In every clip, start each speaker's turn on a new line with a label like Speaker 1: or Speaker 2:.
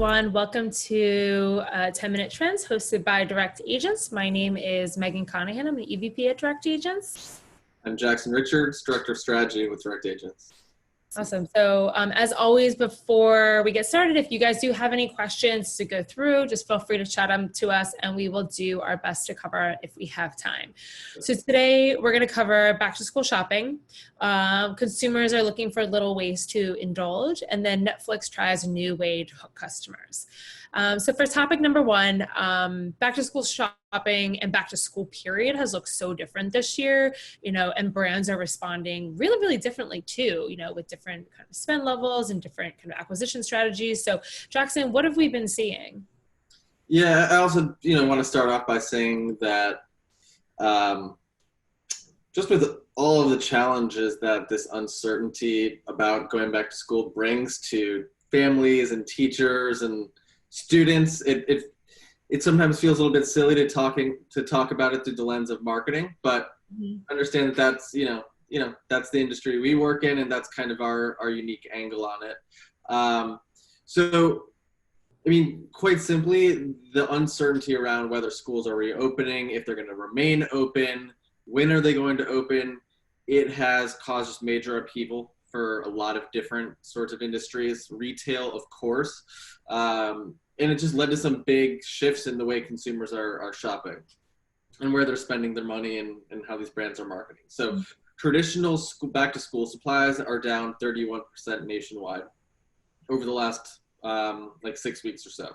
Speaker 1: everyone. Welcome to 10-Minute Trends hosted by Direct Agents. My name is Megan Conahan. I'm the EVP at Direct Agents.
Speaker 2: I'm Jackson Richards, Director of Strategy with Direct Agents.
Speaker 1: Awesome. So as always, before we get started, if you guys do have any questions to go through, just feel free to chat them to us and we will do our best to cover it if we have time. So today we're going to cover back to school shopping. Consumers are looking for little ways to indulge, and then Netflix tries a new way to hook customers. So for topic number one, back to school shopping and back to school period has looked so different this year, and brands are responding really, really differently too, with different kind of spend levels and different kind of acquisition strategies. So Jackson, what have we been seeing?
Speaker 2: Yeah, I also, want to start off by saying that just with all of the challenges that this uncertainty about going back to school brings to families and teachers and students, it sometimes feels a little bit silly to talk about it through the lens of marketing, but understand that that's that's the industry we work in, and that's kind of our unique angle on it. So I mean, quite simply, the uncertainty around whether schools are reopening, if they're going to remain open, when are they going to open, it has caused just major upheaval for a lot of different sorts of industries, retail, of course. And it just led to some big shifts in the way consumers are shopping and where they're spending their money and how these brands are marketing. So traditional back to school supplies are down 31% nationwide over the last 6 weeks or so.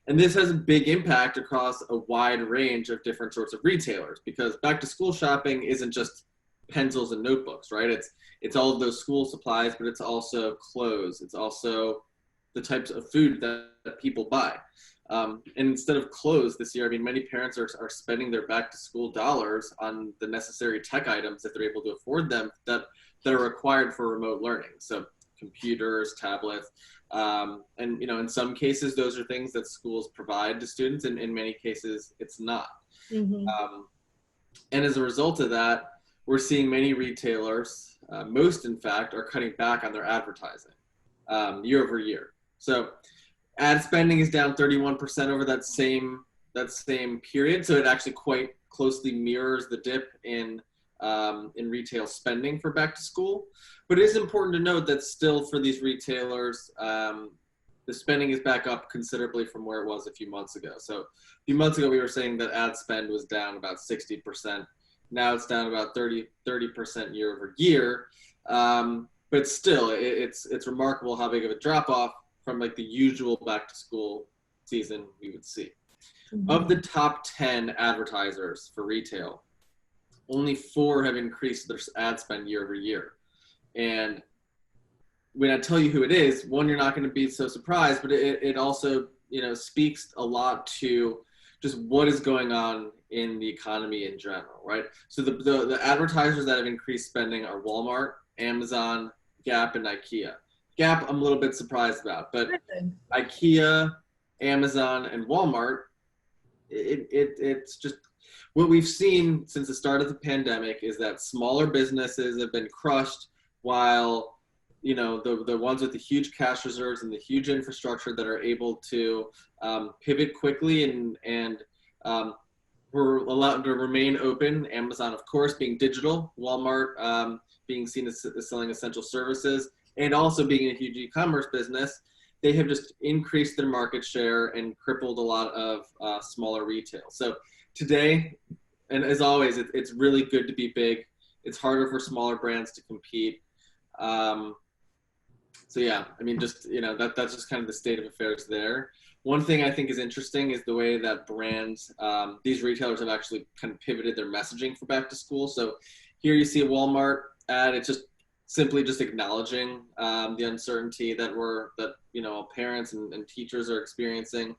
Speaker 2: And this has a big impact across a wide range of different sorts of retailers, because back to school shopping isn't just pencils and notebooks, right? It's all of those school supplies, but it's also clothes. It's also the types of food that people buy. And instead of clothes this year, I mean, many parents are spending their back to school dollars on the necessary tech items that they're able to afford them that are required for remote learning. So computers, tablets, and in some cases, those are things that schools provide to students, and in many cases, it's not. And as a result of that, we're seeing many retailers, most in fact, are cutting back on their advertising year over year. So ad spending is down 31% over that same period. So it actually quite closely mirrors the dip in retail spending for back to school. But it is important to note that still for these retailers, the spending is back up considerably from where it was a few months ago. So a few months ago, we were saying that ad spend was down about 60%. Now it's down about 30% year over year. But still, it's remarkable how big of a drop off from like the usual back to school season we would see. Of the top 10 advertisers for retail, only 4 have increased their ad spend year over year. And when I tell you who it is, one, you're not going to be so surprised, but it also, speaks a lot to just what is going on in the economy in general, right? So the advertisers that have increased spending are Walmart, Amazon, Gap, and IKEA. Gap, I'm a little bit surprised about, but IKEA, Amazon, and Walmart, it's just what we've seen since the start of the pandemic is that smaller businesses have been crushed, while the ones with the huge cash reserves and the huge infrastructure that are able to pivot quickly and were allowed to remain open. Amazon, of course, being digital, Walmart being seen as selling essential services, and also being a huge e-commerce business, they have just increased their market share and crippled a lot of smaller retail. So today, and as always, it's really good to be big. It's harder for smaller brands to compete. So yeah, I mean, just, that's just kind of the state of affairs there. One thing I think is interesting is the way that brands, these retailers have actually kind of pivoted their messaging for back to school. So here you see a Walmart ad. It's just simply just acknowledging the uncertainty that parents and teachers are experiencing.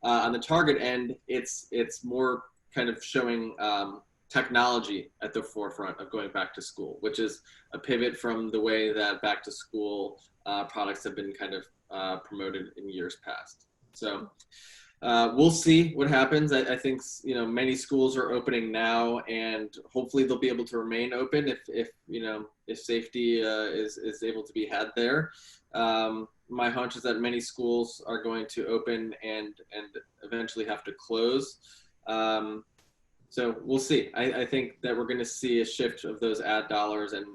Speaker 2: On the Target end, it's more kind of showing technology at the forefront of going back to school, which is a pivot from the way that back to school products have been kind of promoted in years past. So we'll see what happens. I think many schools are opening now, and hopefully they'll be able to remain open if safety is able to be had there. my hunch is that many schools are going to open and eventually have to close. So we'll see. I think that we're going to see a shift of those ad dollars and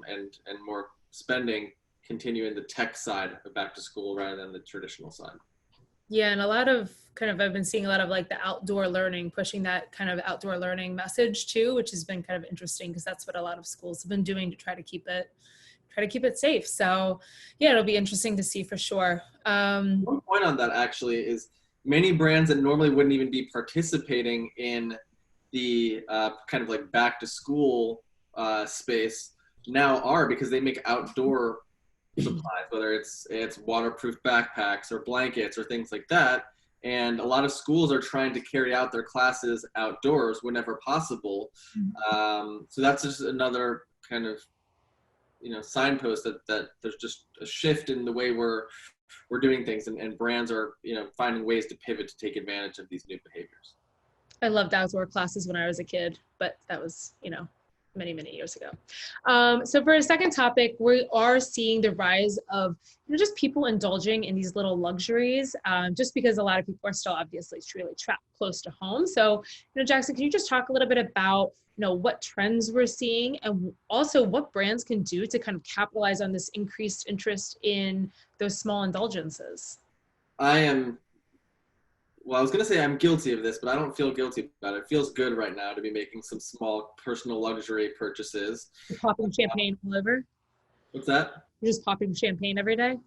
Speaker 2: more spending continue in the tech side of back to school rather than the traditional side.
Speaker 1: Yeah, and a lot of I've been seeing a lot of like the outdoor learning, pushing that kind of outdoor learning message too, which has been kind of interesting because that's what a lot of schools have been doing to try to keep it safe. So yeah, it'll be interesting to see for sure.
Speaker 2: One point on that actually is many brands that normally wouldn't even be participating in the kind of like back to school space now are, because they make outdoor supplies, whether it's waterproof backpacks or blankets or things like that. And a lot of schools are trying to carry out their classes outdoors whenever possible. So that's just another kind of signpost that there's just a shift in the way we're doing things, and brands are finding ways to pivot to take advantage of these new behaviors.
Speaker 1: I loved outdoor classes when I was a kid, but that was many, many years ago. So for a second topic, we are seeing the rise of just people indulging in these little luxuries, just because a lot of people are still obviously really trapped close to home. So, Jackson, can you just talk a little bit about what trends we're seeing, and also what brands can do to kind of capitalize on this increased interest in those small indulgences?
Speaker 2: Well, I was going to say I'm guilty of this, but I don't feel guilty about it. It feels good right now to be making some small personal luxury purchases.
Speaker 1: You're popping champagne all over?
Speaker 2: What's that?
Speaker 1: You're just popping champagne every day?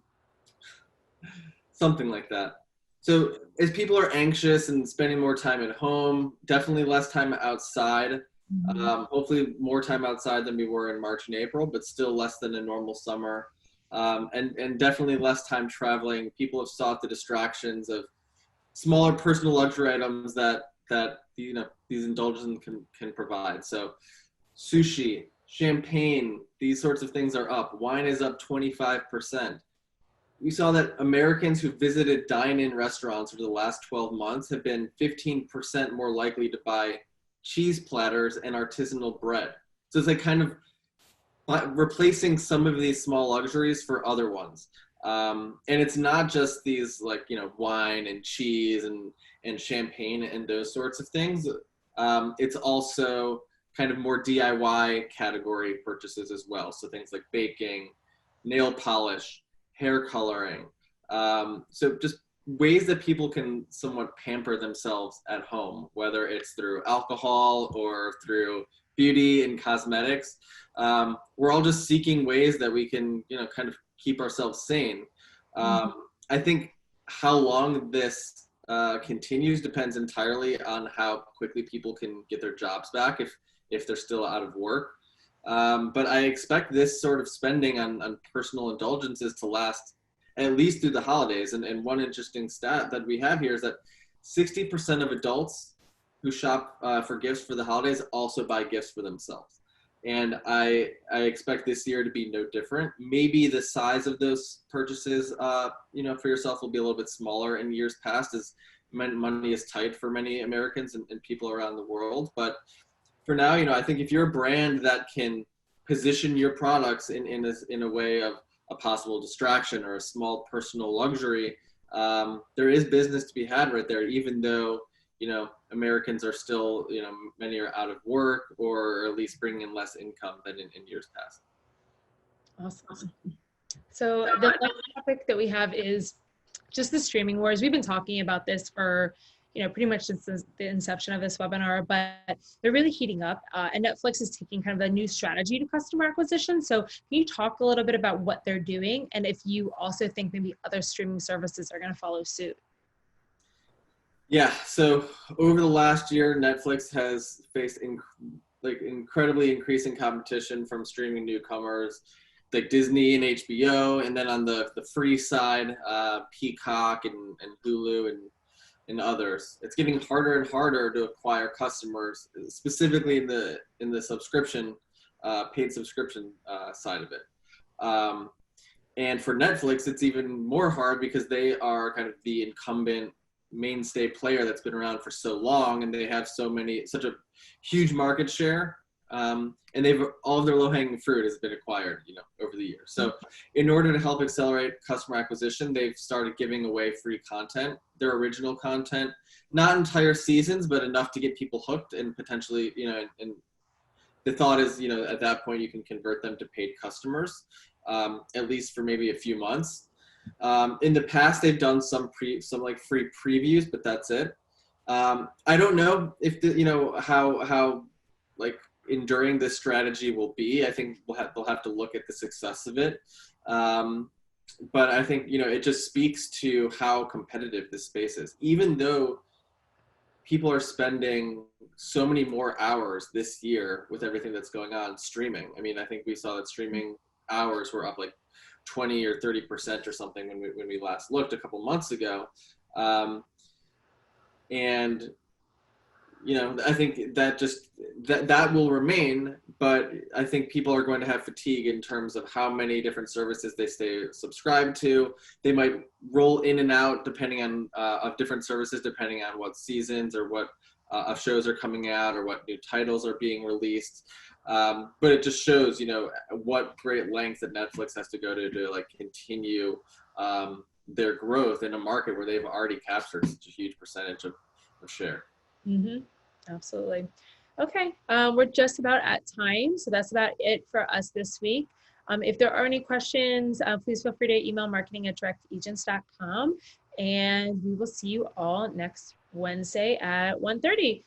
Speaker 2: Something like that. So as people are anxious and spending more time at home, definitely less time outside. Hopefully more time outside than we were in March and April, but still less than a normal summer. And definitely less time traveling. People have sought the distractions of smaller personal luxury items that these indulgences can provide. So sushi, champagne, these sorts of things are up. Wine is up 25%. We saw that Americans who visited dine-in restaurants over the last 12 months have been 15% more likely to buy cheese platters and artisanal bread. So it's like kind of replacing some of these small luxuries for other ones. And it's not just these wine and cheese and champagne and those sorts of things. It's also kind of more DIY category purchases as well. So things like baking, nail polish, hair coloring. So just ways that people can somewhat pamper themselves at home, whether it's through alcohol or through beauty and cosmetics. We're all just seeking ways that we can, kind of keep ourselves sane. I think how long this continues depends entirely on how quickly people can get their jobs back if they're still out of work. But I expect this sort of spending on personal indulgences to last at least through the holidays. And one interesting stat that we have here is that 60% of adults who shop for gifts for the holidays also buy gifts for themselves. And I expect this year to be no different. Maybe the size of those purchases, for yourself will be a little bit smaller in years past, as money is tight for many Americans and people around the world. But for now, I think if you're a brand that can position your products in a way of a possible distraction or a small personal luxury, there is business to be had right there, even though Americans are still, many are out of work or at least bringing in less income than in years past.
Speaker 1: Awesome. So the next topic that we have is just the streaming wars. We've been talking about this for, pretty much since the inception of this webinar, but they're really heating up. And Netflix is taking kind of a new strategy to customer acquisition. So can you talk a little bit about what they're doing, and if you also think maybe other streaming services are going to follow suit?
Speaker 2: Yeah, so over the last year, Netflix has faced incredibly increasing competition from streaming newcomers like Disney and HBO, and then on the free side, Peacock and Hulu and others. It's getting harder and harder to acquire customers, specifically in the subscription, paid subscription side of it. And for Netflix, it's even more hard because they are kind of the incumbent mainstay player that's been around for so long, and they have such a huge market share And all of their low-hanging fruit has been acquired, over the years. So in order to help accelerate customer acquisition, they've started giving away free content, their original content, not entire seasons, but enough to get people hooked and potentially, and the thought is, at that point you can convert them to paid customers, at least for maybe a few months. In the past, they've done some like free previews, but that's it. I don't know if how like enduring this strategy will be. I think they'll have to look at the success of it. But I think, it just speaks to how competitive this space is. Even though people are spending so many more hours this year with everything that's going on streaming. I mean, I think we saw that streaming hours were up like 20 or 30% or something when we last looked a couple months ago. And I think that that will remain, but I think people are going to have fatigue in terms of how many different services they stay subscribed to. They might roll in and out depending on of different services, depending on what seasons or what of shows are coming out or what new titles are being released. But it just shows, what great lengths that Netflix has to go to like continue their growth in a market where they've already captured such a huge percentage of share.
Speaker 1: Mm-hmm. Absolutely. Okay, we're just about at time, so that's about it for us this week. If there are any questions, please feel free to email marketing@directagents.com, and we will see you all next Wednesday at 1:30.